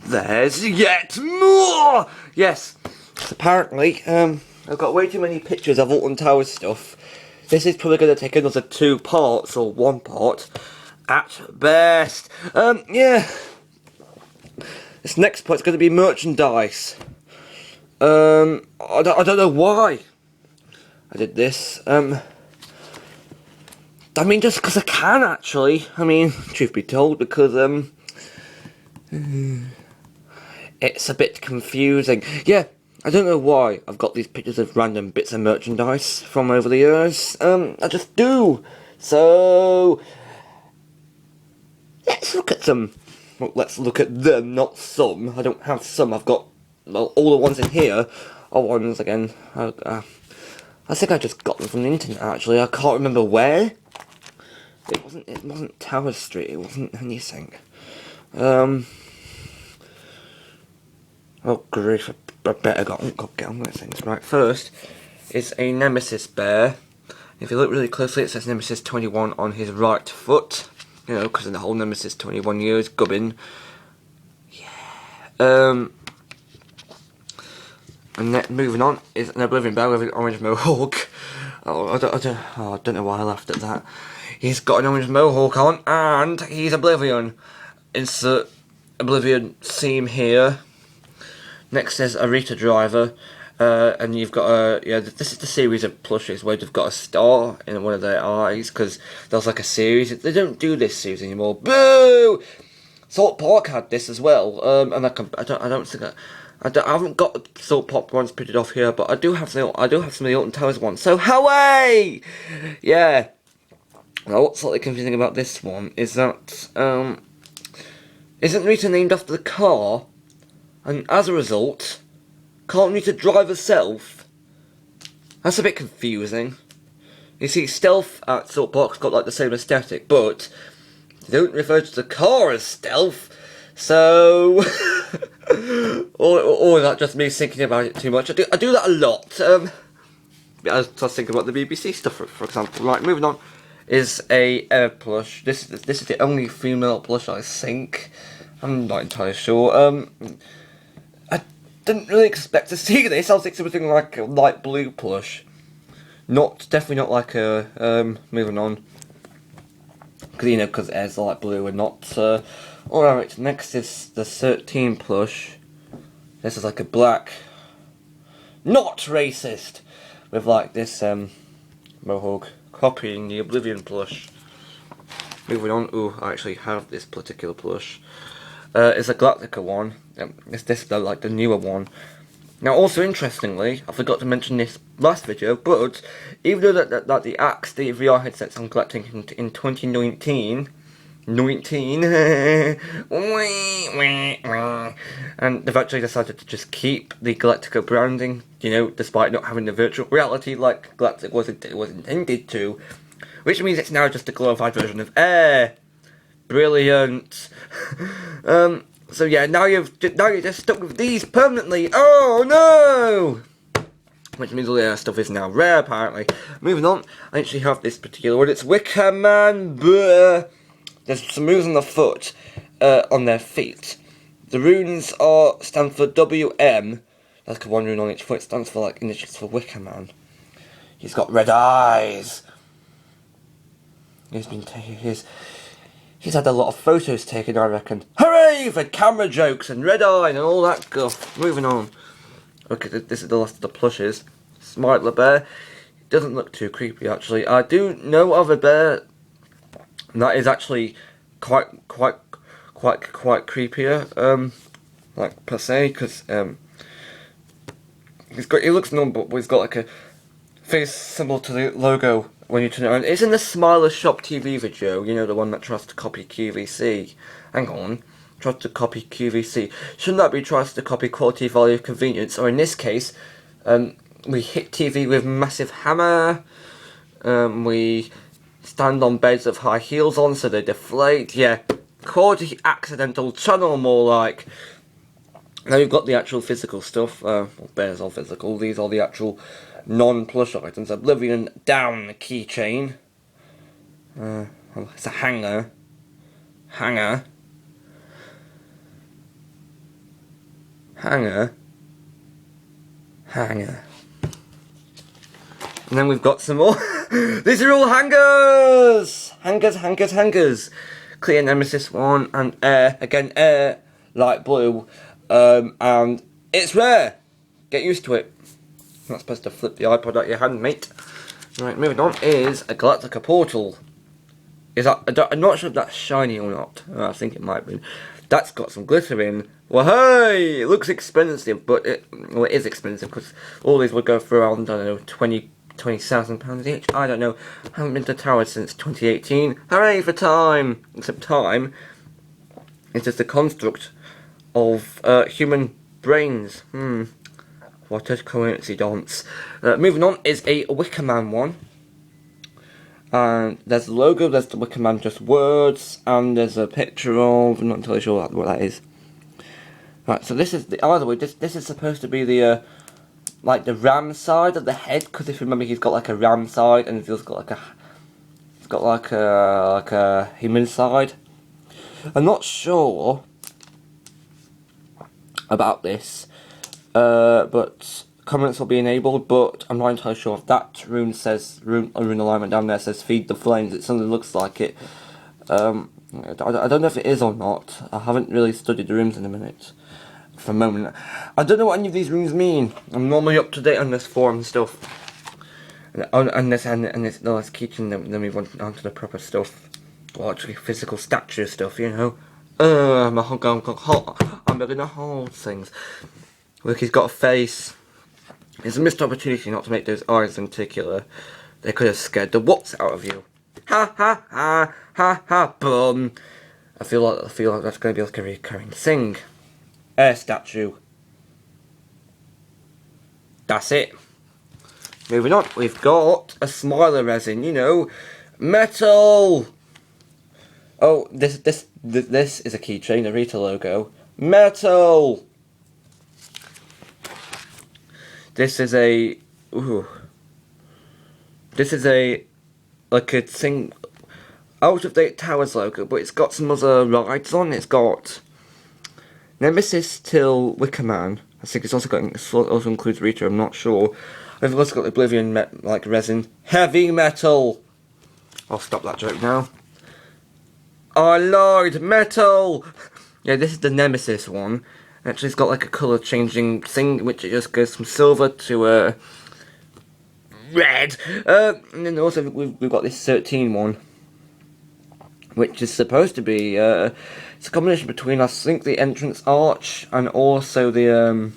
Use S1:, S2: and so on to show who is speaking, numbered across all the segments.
S1: there's yet more! Yes, apparently, I've got way too many pictures of Alton Tower stuff. This is probably going to take another 2 parts, or 1 part, at best. Yeah. This next part's going to be merchandise. I don't know why I did this. I mean, just because I can, actually. I mean, truth be told, because, it's a bit confusing. Yeah, I don't know why I've got these pictures of random bits of merchandise from over the years. I just do. So, let's look at them. Well, let's look at them, not some. I don't have some. I've got, well, all the ones in here are ones, again, I think I just got them from the internet, actually. I can't remember where. It wasn't Tower Street, it wasn't anything. Oh grief, I better get on with things. Right, first is a Nemesis bear. If you look really closely, it says Nemesis 21 on his right foot. You know, because in the whole Nemesis 21 years, gubbin. Yeah. And then moving on is an Oblivion bear with an orange mohawk. I don't know why I laughed at that. He's got an orange mohawk on, and he's Oblivion. Insert Oblivion theme here. Next is a Rita driver, and you've got this is the series of plushies where they've got a star in one of their eyes, because there was like a series. They don't do this series anymore. Boo! Salt Park had this as well, and I haven't got the Salt Park ones printed off here, but I do have some of the Alton Towers ones. So hooray! Yeah. Now, what's slightly confusing about this one is that isn't Rita named after the car, and as a result, can't Rita drive herself? That's a bit confusing. You see, Stealth at Salt Park's got like the same aesthetic, but they don't refer to the car as Stealth, so or is that just me thinking about it too much? I do that a lot. I was thinking about the BBC stuff, for example. Right, moving on is a Emma plush. This is the only female plush I think. I'm not entirely sure. I didn't really expect to see this. I was expecting like a light blue plush. Definitely not like a moving on. Because Air's light blue and not. Alright, next is the 13 plush. This is like a black, not racist, with like this mohawk copying the Oblivion plush. Moving on, I actually have this particular plush. It's a Galactica one. This like the newer one. Now, also interestingly, I forgot to mention this last video, but even though that the Axe, the VR headsets I'm collecting in 2019, and they've actually decided to just keep the Galactica branding, you know, despite not having the virtual reality like Galactic was intended to, which means it's now just a glorified version of Air. Brilliant. So yeah, now you're just stuck with these permanently. Oh no! Which means all the other stuff is now rare, apparently. Moving on, I actually have this particular one. It's Wicker Man. There's some runes on the foot, on their feet. The runes stand for WM. That's like one rune on each foot. It stands for like initials for Wicker Man. He's got red eyes. He's had a lot of photos taken, I reckon. Hooray for camera jokes and red eye and all that guff. Moving on. Okay, this is the last of the plushes. Smiler bear. It doesn't look too creepy, actually. I do know of a bear that is actually quite creepier. Like per se, because he looks normal, but he's got like a face similar to the logo. When you turn it around, it's in the Smiler Shop TV video, you know, the one that tries to copy QVC. Hang on, tries to copy QVC. Shouldn't that be tries to copy quality, value, convenience? Or in this case, we hit TV with massive hammer. We stand on beds of high heels on so they deflate. Yeah, quality accidental channel more like. Now you've got the actual physical stuff. Well, bears are physical. These are the actual non-plush items. Oblivion down the keychain. It's a hanger. hanger, hanger. And then we've got some more. These are all hangers! Hangers, hangers, hangers. Clear Nemesis one, and air. Again, air, light blue. And it's rare. Get used to it. You're not supposed to flip the iPod out your hand, mate. Right, moving on is a Galactica Portal. I'm not sure if that's shiny or not. I think it might be. That's got some glitter in. Well, hey! It looks expensive, but it is expensive because all these would go for around, I don't know, £20,000 each. I don't know. I haven't been to Towers since 2018. Hooray for time! Except time is just a construct of human brains. What a coincidence. Moving on is a Wicker Man one. And there's the logo, there's the Wicker Man just words, and there's a picture of, I'm not entirely sure what that is. Right, so this is the, either way, this is supposed to be the, like the ram side of the head, because if you remember he's got like a ram side, and he's got like a human side. I'm not sure about this, but comments will be enabled, but I'm not entirely sure if that rune alignment down there says feed the flames. It certainly looks like it. I don't know if it is or not. I haven't really studied the runes in a minute. For a moment. I don't know what any of these runes mean. I'm normally up to date on this forum stuff. And this keychain, then we went on to the proper stuff. Well, actually physical statue stuff, you know. I'm building a whole things. Look, he's got a face. It's a missed opportunity not to make those eyes in particular. They could have scared the what's out of you. Ha ha ha ha ha boom. I feel like that's going to be like a recurring thing. Air statue. That's it. Moving on, we've got a smiler resin. You know, metal. Oh, this is a keychain, a Rita logo. Metal. This is a like a thing out of date Towers logo, but it's got some other rides on. It's got Nemesis till Wicker Man. I think it's also includes Rita. I'm not sure. I've also got Oblivion like resin. Heavy metal. I'll stop that joke now. I lied. Metal. Yeah, this is the Nemesis one. Actually, it's got like a colour changing thing, which it just goes from silver to red. And then also we've got this 13 one, which is supposed to be it's a combination between, I think, the entrance arch and also the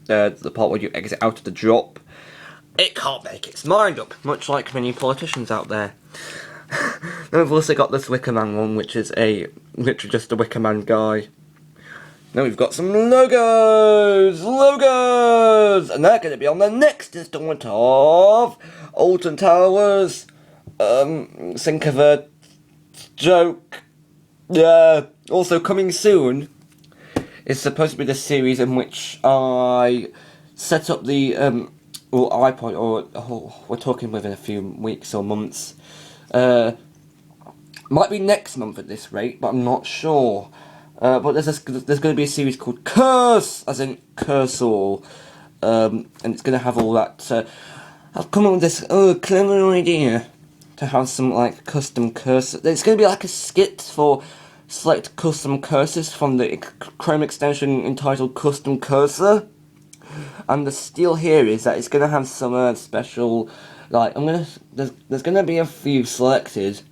S1: part where you exit out of the drop. It can't make its mind up, much like many politicians out there. Then we've also got this Wicker Man one, which is literally just a Wicker Man guy. Then we've got some logos! And they're going to be on the next installment of Alton Towers. Think of a joke. Yeah. Also coming soon is supposed to be the series in which I set up the iPod, or we're talking within a few weeks or months. Might be next month at this rate, but I'm not sure. But there's going to be a series called Curse, as in Curse All, and it's going to have all that. I've come up with this clever idea to have some like custom curses. It's going to be like a skit for select custom curses from the Chrome extension entitled Custom Cursor. And the steal here is that it's going to have some special, like there's going to be a few selected.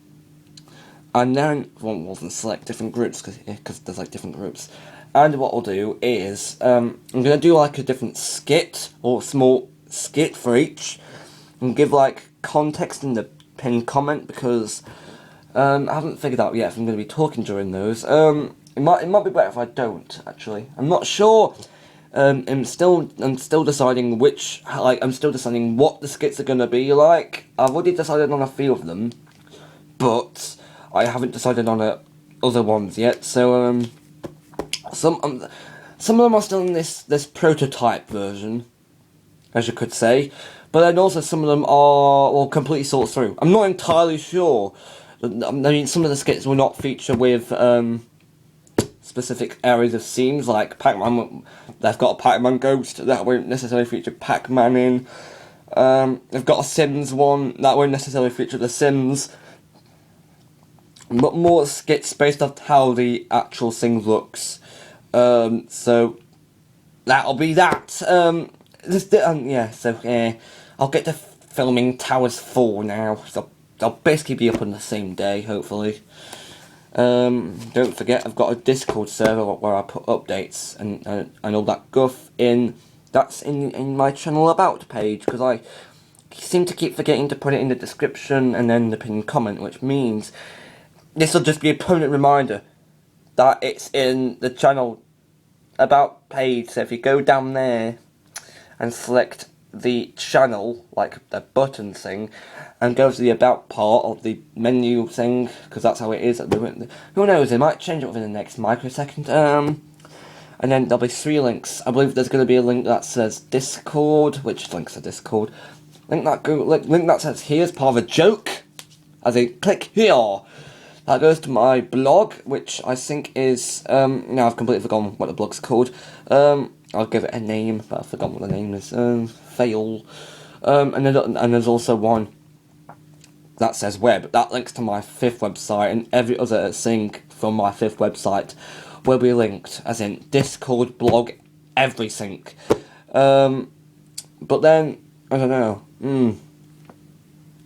S1: And then, wasn't select different groups, because there's like different groups. And what I'll do is, I'm going to do like a different skit, or small skit for each, and give like context in the pinned comment, because I haven't figured out yet if I'm going to be talking during those. It might be better if I don't, actually. I'm not sure. I'm still deciding I'm still deciding what the skits are going to be like. I've already decided on a few of them, but I haven't decided on other ones yet, so some of them are still in this prototype version, as you could say, but then also some of them are completely thought through. I'm not entirely sure. I mean, some of the skits will not feature with specific areas of scenes, like Pac-Man. They've got a Pac-Man ghost that won't necessarily feature Pac-Man in. They've got a Sims one that won't necessarily feature the Sims. But more skits based off how the actual thing looks. So that'll be that. I'll get to filming Towers 4 now. So I'll basically be up on the same day, hopefully. Don't forget, I've got a Discord server where I put updates and all that guff in. That's in my channel about page, because I seem to keep forgetting to put it in the description and then the pinned comment, which means this will just be a permanent reminder that it's in the channel about page. So if you go down there and select the channel, like the button thing, and go to the about part of the menu thing, because that's how it is at the moment. Who knows, they might change it within the next microsecond. And then there'll be 3 links. I believe there's going to be a link that says Discord, which links to Discord. Link that says here's part of a joke, as in click here. That goes to my blog, which I think is, now I've completely forgotten what the blog's called. I'll give it a name, but I've forgotten what the name is. Fail. And there's also one that says web. That links to my 5th website, and every other thing from my 5th website will be linked, as in Discord, blog, everything. But then, I don't know.